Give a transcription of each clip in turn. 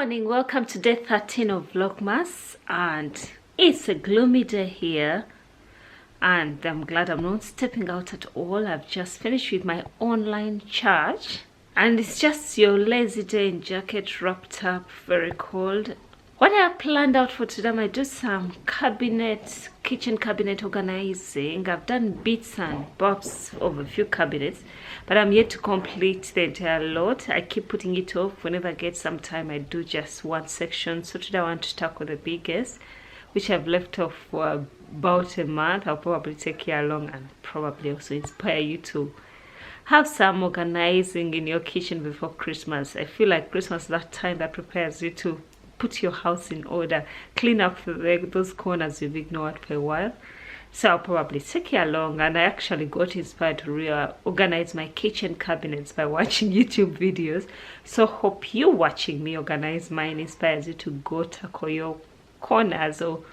morning, welcome to day 13 of Vlogmas, and it's a gloomy day here and I'm glad I'm not stepping out at all. I've just finished with my online charge and it's just your lazy day in jacket, wrapped up, very cold. What I have planned out for today, I might do some kitchen cabinet organizing. I've done bits and bobs of a few cabinets, but I'm yet to complete the entire lot. I keep putting it off. Whenever I get some time, I do just one section. So today I want to tackle the biggest, which I've left off for about a month. I'll probably take you along and probably also inspire you to have some organizing in your kitchen before Christmas. I feel like Christmas is that time that prepares you to put your house in order, clean up those corners you've ignored for a while. So I'll probably take you along, and I actually got inspired to reorganize my kitchen cabinets by watching YouTube videos. So hope you watching me organize mine inspires you to go tackle your corners or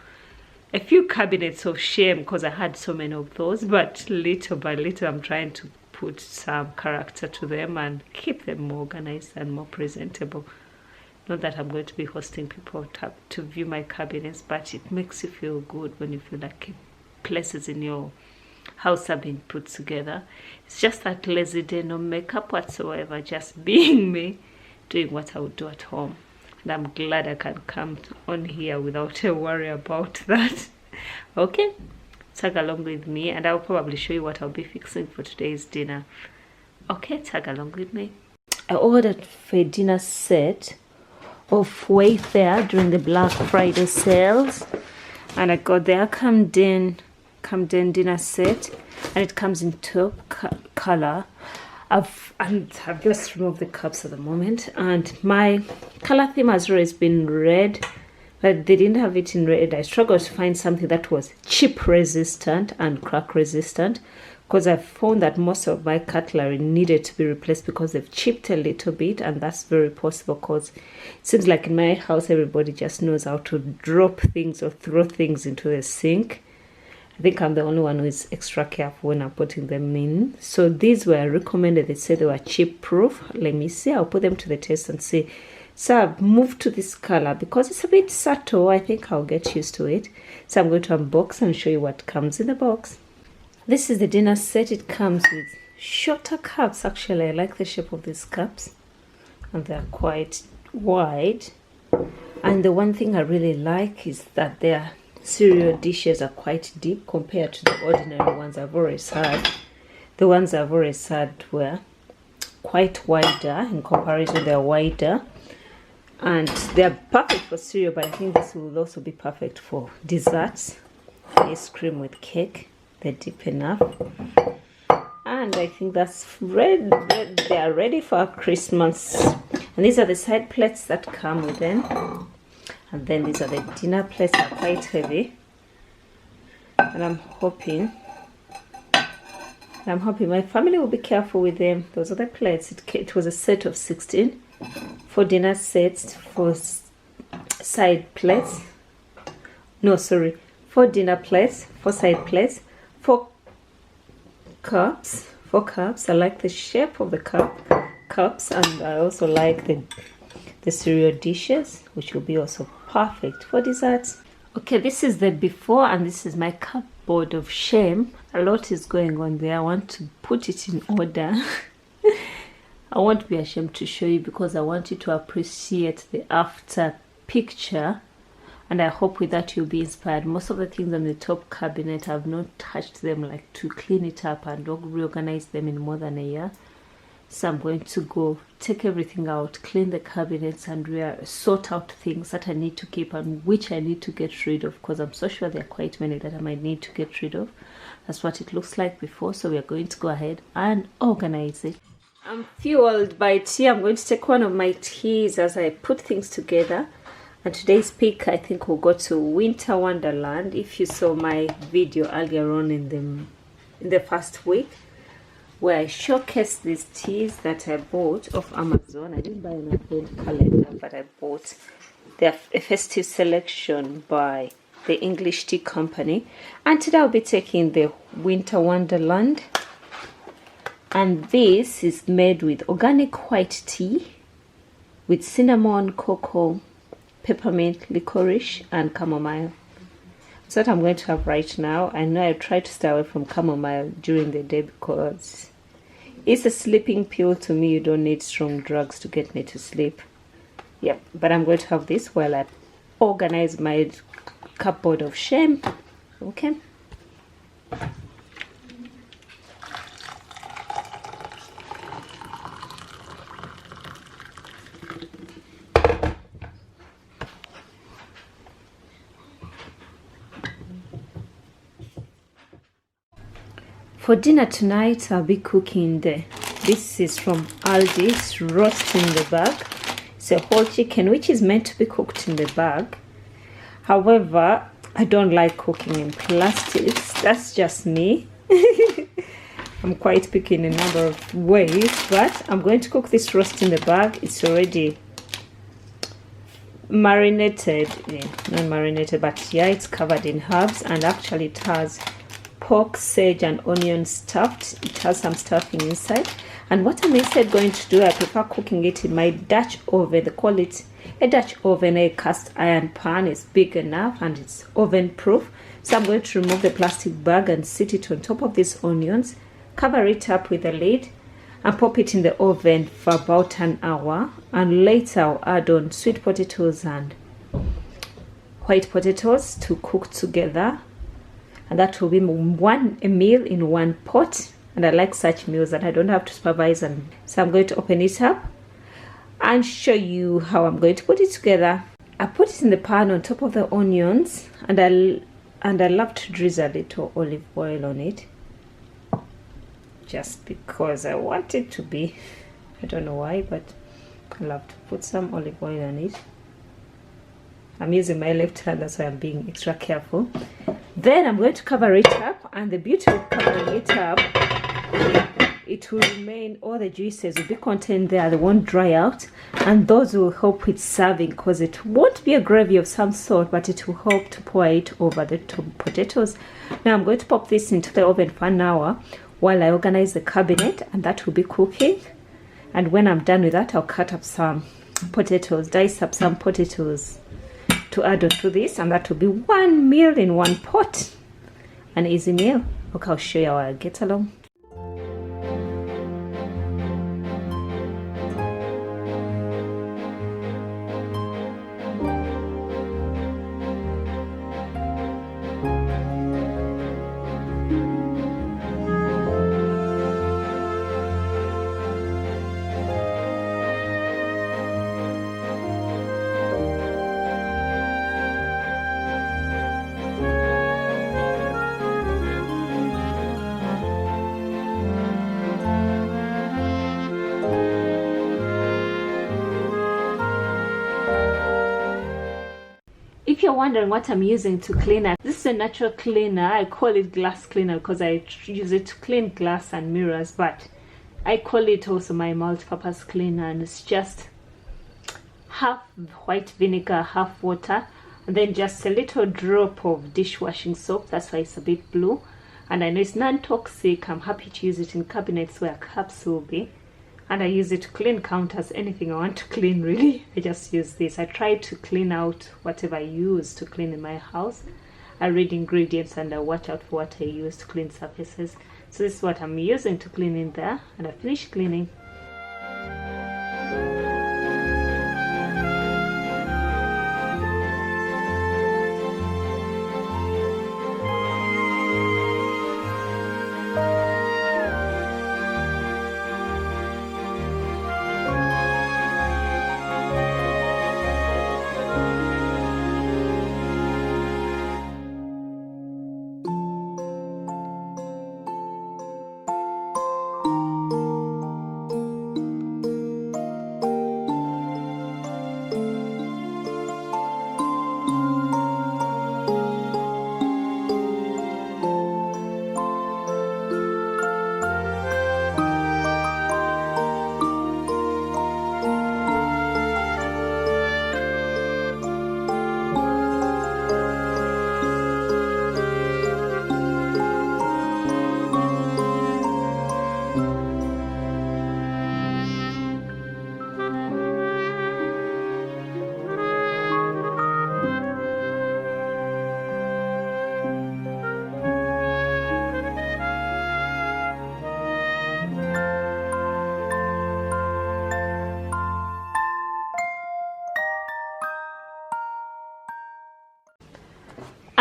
a few cabinets of shame, because I had so many of those, but little by little I'm trying to put some character to them and keep them more organized and more presentable. Not that I'm going to be hosting people to view my cabinets, but it makes you feel good when you feel like places in your house have been put together. It's just that lazy day, no makeup whatsoever, just being me, doing what I would do at home. And I'm glad I can come on here without a worry about that. Okay, tag along with me and I'll probably show you what I'll be fixing for today's dinner. Okay, tag along with me. I ordered for a dinner set of Wayfair during the Black Friday sales, and I got the Camden dinner set, and it comes in taupe color. I've just removed the cups at the moment, and my color theme has always been red, but they didn't have it in red. I struggled to find something that was chip resistant and crack resistant, because I found that most of my cutlery needed to be replaced because they've chipped a little bit, and that's very possible because it seems like in my house everybody just knows how to drop things or throw things into the sink. I think I'm the only one who is extra careful when I'm putting them in. So these were recommended. They said they were chip proof. Let me see. I'll put them to the test and see. So I've moved to this color because it's a bit subtle. I think I'll get used to it. So I'm going to unbox and show you what comes in the box. This is the dinner set. It comes with shorter cups. Actually, I like the shape of these cups, and they're quite wide. And the one thing I really like is that their cereal dishes are quite deep compared to the ordinary ones I've always had. The ones I've always had were quite wider. In comparison, they're wider, and they're perfect for cereal, but I think this will also be perfect for desserts, ice cream with cake. They're deep enough, and I think that's ready. They are ready for Christmas. And these are the side plates that come with them, and then these are the dinner plates. Are quite heavy, and I'm hoping my family will be careful with them. Those are the plates. It was a set of 16 for dinner sets, for side plates. No, sorry, 4 dinner plates, 4 side plates, 4 cups. I like the shape of the cups, and I also like the cereal dishes, which will be also perfect for desserts. Okay, this is the before, and this is my cupboard of shame. A lot is going on there. I want to put it in order. I won't be ashamed to show you because I want you to appreciate the after picture. And I hope with that you'll be inspired. Most of the things on the top cabinet, I've not touched them, like to clean it up and reorganize them in more than a year. So I'm going to go take everything out, clean the cabinets, and sort out things that I need to keep and which I need to get rid of, because I'm so sure there are quite many that I might need to get rid of. That's what it looks like before. So we are going to go ahead and organize it. I'm fueled by tea. I'm going to take one of my teas as I put things together. And today's pick, I think we'll go to Winter Wonderland. If you saw my video earlier on in the first week, where I showcased these teas that I bought off Amazon. I didn't buy an advent calendar, but I bought a festive selection by the English Tea Company. And today I'll be taking the Winter Wonderland. And this is made with organic white tea, with cinnamon, cocoa, peppermint, licorice, and chamomile. That's what I'm going to have right now. I know I try to stay away from chamomile during the day because it's a sleeping pill to me. You don't need strong drugs to get me to sleep. Yep, but I'm going to have this while I organize my cupboard of shame. Okay. For dinner tonight, I'll be cooking this is from Aldi's roast in the bag. It's a whole chicken which is meant to be cooked in the bag. However, I don't like cooking in plastics. That's just me. I'm quite picky in a number of ways, but I'm going to cook this roast in the bag. It's already marinated, not marinated, but yeah, it's covered in herbs, and actually it has pork, sage, and onion stuffed. It has some stuffing inside. And what I'm instead going to do, I prefer cooking it in my Dutch oven. They call it a Dutch oven, a cast iron pan. It's big enough and it's oven proof. So I'm going to remove the plastic bag and sit it on top of these onions, cover it up with a lid, and pop it in the oven for about an hour. And later I'll add on sweet potatoes and white potatoes to cook together. And that will be a meal in one pot. And I like such meals that I don't have to supervise. And so I'm going to open it up and show you how I'm going to put it together. I put it in the pan on top of the onions, and I love to drizzle a little olive oil on it, just because I want it to be, I don't know why, but I love to put some olive oil on it. I'm using my left hand, that's why I'm being extra careful. Then I'm going to cover it up, and the beauty of covering it up, it will remain, all the juices will be contained there, they won't dry out, and those will help with serving, because it won't be a gravy of some sort, but it will help to pour it over the potatoes. Now I'm going to pop this into the oven for an hour while I organize the cabinet, and that will be cooking. And when I'm done with that, I'll cut up some potatoes, dice up some potatoes to add on to this, and that will be one meal in one pot, an easy meal. Okay, I'll show you how I get along. If you're wondering what I'm using to clean it, this is a natural cleaner. I call it glass cleaner because I use it to clean glass and mirrors, but I call it also my multi-purpose cleaner, and it's just half white vinegar, half water, and then just a little drop of dishwashing soap. That's why it's a bit blue, and I know it's non-toxic. I'm happy to use it in cabinets where cups will be. And I use it to clean counters, anything I want to clean really. I just use this. I try to clean out whatever I use to clean in my house. I read ingredients and I watch out for what I use to clean surfaces. So this is what I'm using to clean in there, and I finished cleaning.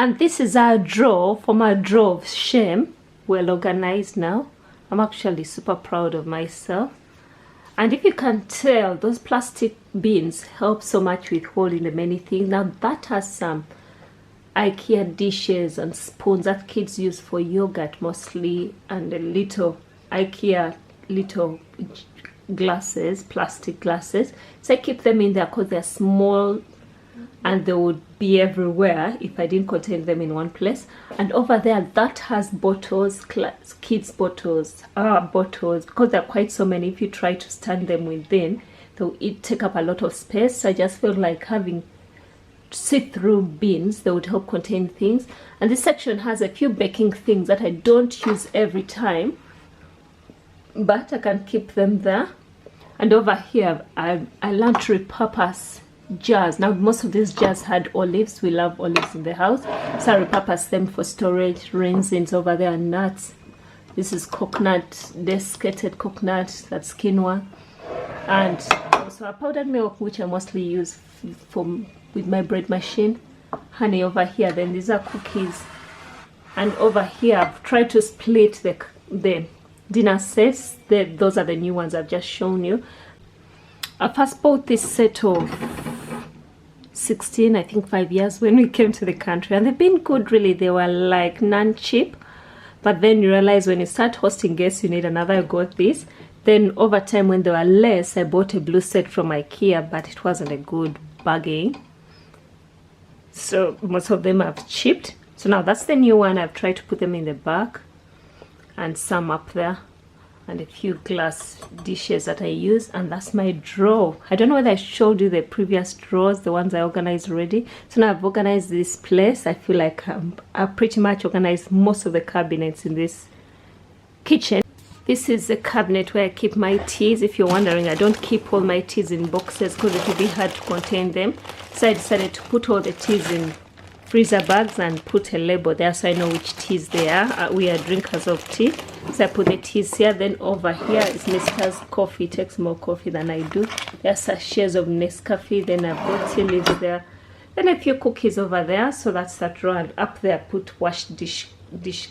And this is our drawer from our drawer of shame. Well organized now. I'm actually super proud of myself. And if you can tell, those plastic bins help so much with holding the many things. Now that has some IKEA dishes and spoons that kids use for yogurt mostly, and a little IKEA little glasses, plastic glasses. So I keep them in there because they're small and they would be everywhere if I didn't contain them in one place. And over there, that has bottles, kids bottles, bottles, because there are quite so many. If you try to stand them within, they'll take up a lot of space. So I just feel like having see-through bins that would help contain things. And this section has a few baking things that I don't use every time, but I can keep them there. And over here, I learned to repurpose jars. Now most of these jars had olives. We love olives in the house, so I repurpose them for storage. Raisins over there, nuts. This is coconut, desiccated coconut, that's quinoa. And also a powdered milk, which I mostly use with my bread machine. Honey over here. Then these are cookies. And over here I've tried to split the dinner sets. Those are the new ones I've just shown you. I first bought this set of 16, I think 5 years when we came to the country, and they've been good really. They were like non-cheap, but then you realize when you start hosting guests you need another. I got this. Then over time when they were less, I bought a blue set from IKEA, but it wasn't a good bargain, so most of them have chipped. So now that's the new one. I've tried to put them in the back and some up there, and a few glass dishes that I use. And that's my drawer. I don't know whether I showed you the previous drawers, the ones I organized already. So now I've organized this place. I feel like I've pretty much organized most of the cabinets in this kitchen. This is the cabinet where I keep my teas. If you're wondering, I don't keep all my teas in boxes because it would be hard to contain them. So I decided to put all the teas in freezer bags and put a label there so I know which teas they are. We are drinkers of tea, so I put the teas here. Then over here is Mr. coffee. It takes more coffee than I do. There are sachets of Nescafe. Then I've got tea leaves there. Then a few cookies over there. So that's that drawer. And up there I put washed dish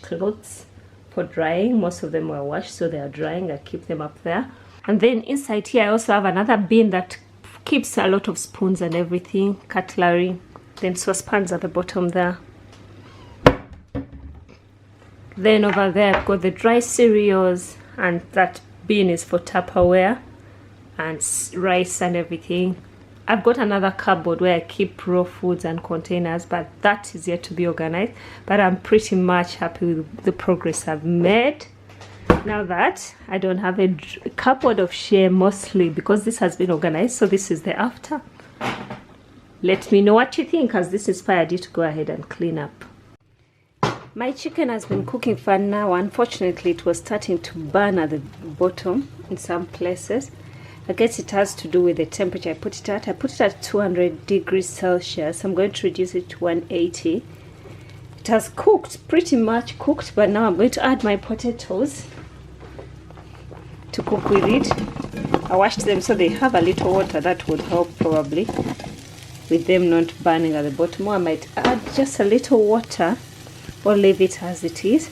clothes for drying. Most of them were washed, so they are drying. I keep them up there. And then inside here I also have another bin that keeps a lot of spoons and everything, cutlery. Then saucepans at the bottom there. Then over there I've got the dry cereals, and that bin is for Tupperware and rice and everything. I've got another cupboard where I keep raw foods and containers, but that is yet to be organized. But I'm pretty much happy with the progress I've made. Now that I don't have a cupboard of shame, mostly because this has been organized. So this is the after. Let me know what you think, as this inspired you to go ahead and clean up. My chicken has been cooking for an hour. Unfortunately, it was starting to burn at the bottom in some places. I guess it has to do with the temperature I put it at. I put it at 200 degrees Celsius. I'm going to reduce it to 180. It has cooked, pretty much cooked, but now I'm going to add my potatoes to cook with it. I washed them so they have a little water. That would help probably with them not burning at the bottom. Or I might add just a little water or leave it as it is.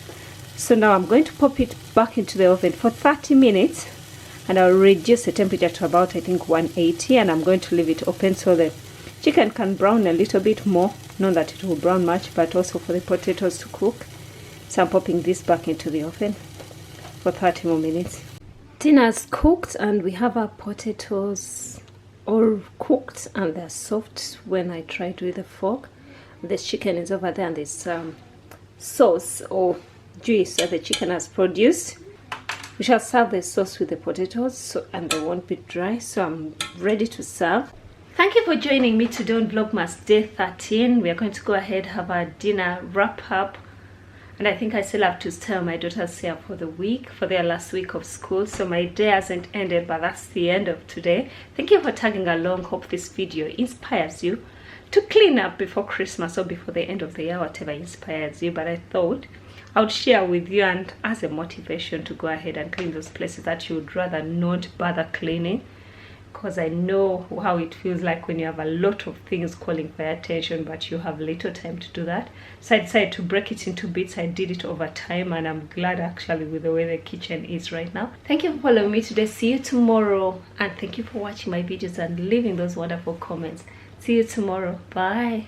So now I'm going to pop it back into the oven for 30 minutes, and I'll reduce the temperature to about, I think, 180, and I'm going to leave it open so the chicken can brown a little bit more. Not that it will brown much, but also for the potatoes to cook. So I'm popping this back into the oven for 30 more minutes. Dinner's cooked and we have our potatoes all cooked and they're soft when I tried with a fork. The chicken is over there, and this sauce or juice that the chicken has produced. We shall serve the sauce with the potatoes, and they won't be dry. So I'm ready to serve. Thank you for joining me today on Vlogmas Day 13. We are going to go ahead have our dinner wrap up. And I think I still have to tell my daughters here for the week, for their last week of school. So my day hasn't ended, but that's the end of today. Thank you for tagging along. Hope this video inspires you to clean up before Christmas or before the end of the year, whatever inspires you. But I thought I would share with you, and as a motivation to go ahead and clean those places that you would rather not bother cleaning, because I know how it feels like when you have a lot of things calling for your attention but you have little time to do that. So I decided to break it into bits. I did it over time, and I'm glad actually with the way the kitchen is right now. Thank you for following me today. See you tomorrow, and thank you for watching my videos and leaving those wonderful comments. See you tomorrow. Bye.